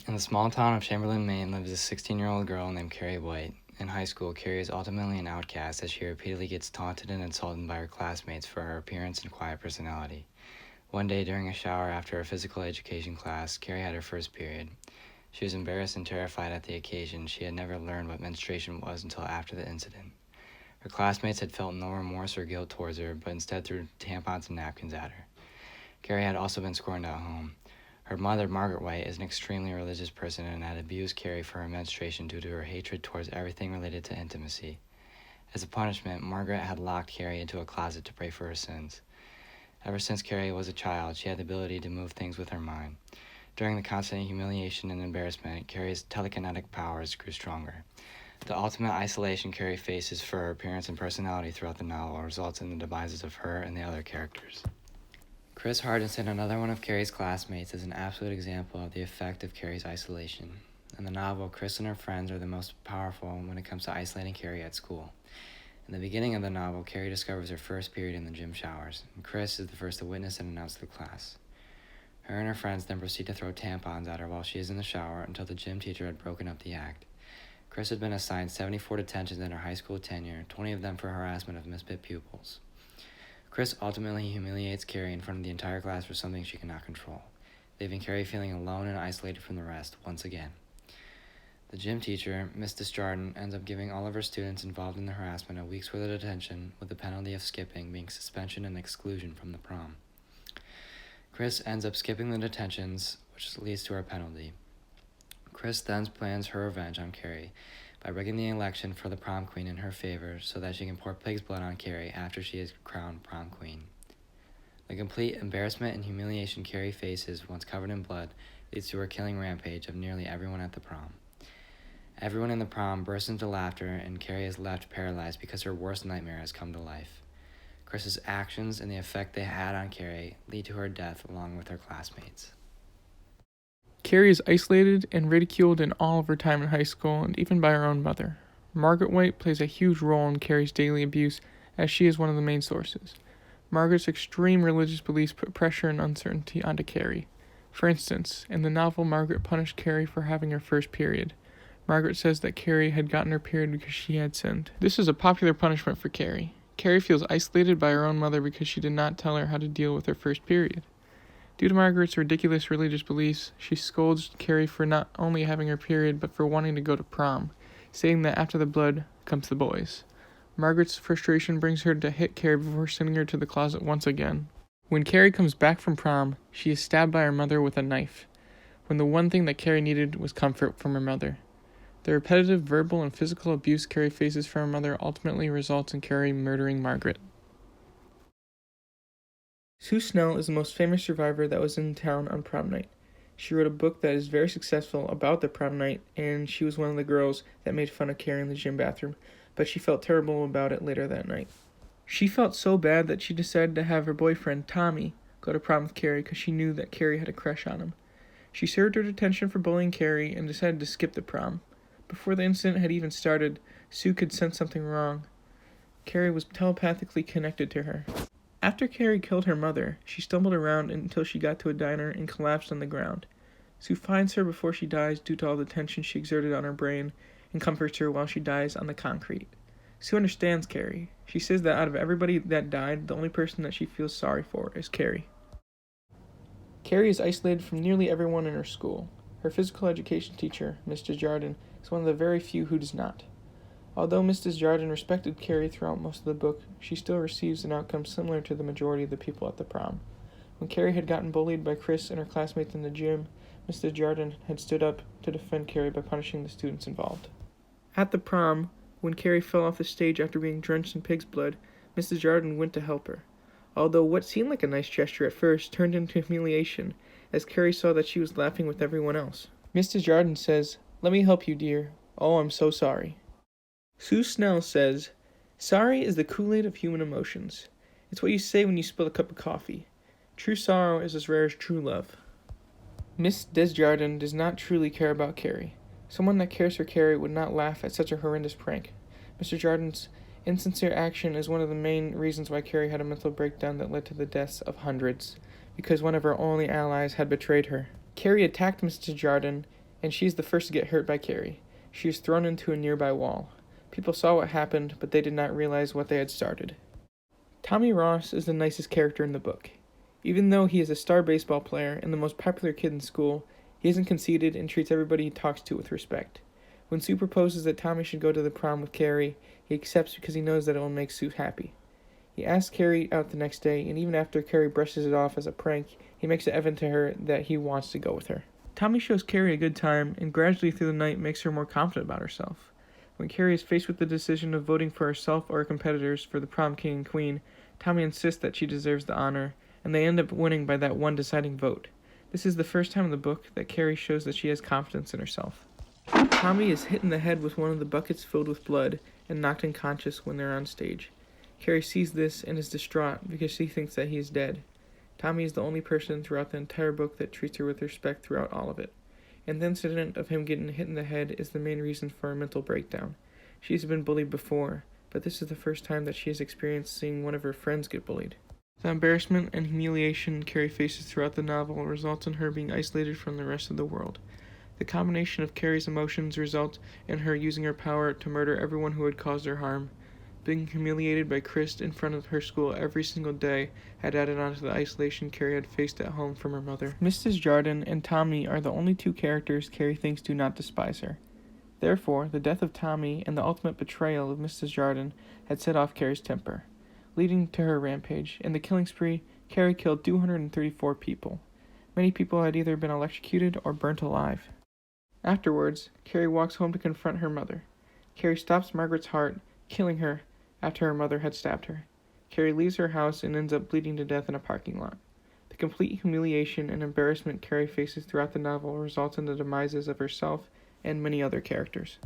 In the small town of Chamberlain, Maine, lives a 16-year-old girl named Carrie White. In high school, Carrie is ultimately an outcast as she repeatedly gets taunted and insulted by her classmates for her appearance and quiet personality. One day during a shower after a physical education class, Carrie had her first period. She was embarrassed and terrified at the occasion. She had never learned what menstruation was until after the incident. Her classmates had felt no remorse or guilt towards her, but instead threw tampons and napkins at her. Carrie had also been scorned at home. Her mother, Margaret White, is an extremely religious person and had abused Carrie for her menstruation due to her hatred towards everything related to intimacy. As a punishment, Margaret had locked Carrie into a closet to pray for her sins. Ever since Carrie was a child, she had the ability to move things with her mind. During the constant humiliation and embarrassment, Carrie's telekinetic powers grew stronger. The ultimate isolation Carrie faces for her appearance and personality throughout the novel results in the devices of her and the other characters. Chris Hardison, another one of Carrie's classmates, is an absolute example of the effect of Carrie's isolation. In the novel, Chris and her friends are the most powerful when it comes to isolating Carrie at school. In the beginning of the novel, Carrie discovers her first period in the gym showers, and Chris is the first to witness and announce to the class. Her and her friends then proceed to throw tampons at her while she is in the shower until the gym teacher had broken up the act. Chris had been assigned 74 detentions in her high school tenure, 20 of them for harassment of misfit pupils. Chris ultimately humiliates Carrie in front of the entire class for something she cannot control, leaving Carrie feeling alone and isolated from the rest once again. The gym teacher, Miss Desjardins, ends up giving all of her students involved in the harassment a week's worth of detention, with the penalty of skipping being suspension and exclusion from the prom. Chris ends up skipping the detentions, which leads to her penalty. Chris then plans her revenge on Carrie by rigging the election for the prom queen in her favor so that she can pour pig's blood on Carrie after she is crowned prom queen. The complete embarrassment and humiliation Carrie faces once covered in blood leads to her killing rampage of nearly everyone at the prom. Everyone in the prom bursts into laughter and Carrie is left paralyzed because her worst nightmare has come to life. Chris's actions and the effect they had on Carrie lead to her death along with her classmates. Carrie is isolated and ridiculed in all of her time in high school and even by her own mother. Margaret White plays a huge role in Carrie's daily abuse as she is one of the main sources. Margaret's extreme religious beliefs put pressure and uncertainty onto Carrie. For instance, in the novel, Margaret punished Carrie for having her first period. Margaret says that Carrie had gotten her period because she had sinned. This is a popular punishment for Carrie. Carrie feels isolated by her own mother because she did not tell her how to deal with her first period. Due to Margaret's ridiculous religious beliefs, she scolds Carrie for not only having her period but for wanting to go to prom, saying that after the blood comes the boys. Margaret's frustration brings her to hit Carrie before sending her to the closet once again. When Carrie comes back from prom, she is stabbed by her mother with a knife, when the one thing that Carrie needed was comfort from her mother. The repetitive verbal and physical abuse Carrie faces from her mother ultimately results in Carrie murdering Margaret. Sue Snell is the most famous survivor that was in town on prom night. She wrote a book that is very successful about the prom night, and she was one of the girls that made fun of Carrie in the gym bathroom, but she felt terrible about it later that night. She felt so bad that she decided to have her boyfriend, Tommy, go to prom with Carrie because she knew that Carrie had a crush on him. She served her detention for bullying Carrie and decided to skip the prom. Before the incident had even started, Sue could sense something wrong. Carrie was telepathically connected to her. After Carrie killed her mother, she stumbled around until she got to a diner and collapsed on the ground. Sue finds her before she dies due to all the tension she exerted on her brain and comforts her while she dies on the concrete. Sue understands Carrie. She says that out of everybody that died, the only person that she feels sorry for is Carrie. Carrie is isolated from nearly everyone in her school. Her physical education teacher, Miss Desjardins, is one of the very few who does not. Although Miss Desjardins respected Carrie throughout most of the book, she still receives an outcome similar to the majority of the people at the prom. When Carrie had gotten bullied by Chris and her classmates in the gym, Miss Desjardins had stood up to defend Carrie by punishing the students involved. At the prom, when Carrie fell off the stage after being drenched in pig's blood, Miss Desjardins went to help her. Although what seemed like a nice gesture at first turned into humiliation, as Carrie saw that she was laughing with everyone else. Miss Desjardins says, "Let me help you, dear. Oh, I'm so sorry." Sue Snell says, "Sorry is the Kool-Aid of human emotions. It's what you say when you spill a cup of coffee. True sorrow is as rare as true love." Miss Desjardins does not truly care about Carrie. Someone that cares for Carrie would not laugh at such a horrendous prank. Mr. Jardin's insincere action is one of the main reasons why Carrie had a mental breakdown that led to the deaths of hundreds, because one of her only allies had betrayed her. Carrie attacked Mr. Jardin and she is the first to get hurt by Carrie. She is thrown into a nearby wall. People saw what happened, but they did not realize what they had started. Tommy Ross is the nicest character in the book. Even though he is a star baseball player and the most popular kid in school, he isn't conceited and treats everybody he talks to with respect. When Sue proposes that Tommy should go to the prom with Carrie, he accepts because he knows that it will make Sue happy. He asks Carrie out the next day, and even after Carrie brushes it off as a prank, he makes it evident to her that he wants to go with her. Tommy shows Carrie a good time, and gradually through the night makes her more confident about herself. When Carrie is faced with the decision of voting for herself or her competitors for the prom king and queen, Tommy insists that she deserves the honor, and they end up winning by that one deciding vote. This is the first time in the book that Carrie shows that she has confidence in herself. Tommy is hit in the head with one of the buckets filled with blood and knocked unconscious when they're on stage. Carrie sees this and is distraught because she thinks that he is dead. Tommy is the only person throughout the entire book that treats her with respect throughout all of it. And the incident of him getting hit in the head is the main reason for her mental breakdown. She has been bullied before, but this is the first time that she has experienced seeing one of her friends get bullied. The embarrassment and humiliation Carrie faces throughout the novel results in her being isolated from the rest of the world. The combination of Carrie's emotions results in her using her power to murder everyone who had caused her harm. Being humiliated by Chris in front of her school every single day had added on to the isolation Carrie had faced at home from her mother. Mrs. Jardin and Tommy are the only two characters Carrie thinks do not despise her. Therefore, the death of Tommy and the ultimate betrayal of Mrs. Jardin had set off Carrie's temper, leading to her rampage. In the killing spree, Carrie killed 234 people. Many people had either been electrocuted or burnt alive. Afterwards, Carrie walks home to confront her mother. Carrie stops Margaret's heart, killing her after her mother had stabbed her. Carrie leaves her house and ends up bleeding to death in a parking lot. The complete humiliation and embarrassment Carrie faces throughout the novel results in the demises of herself and many other characters.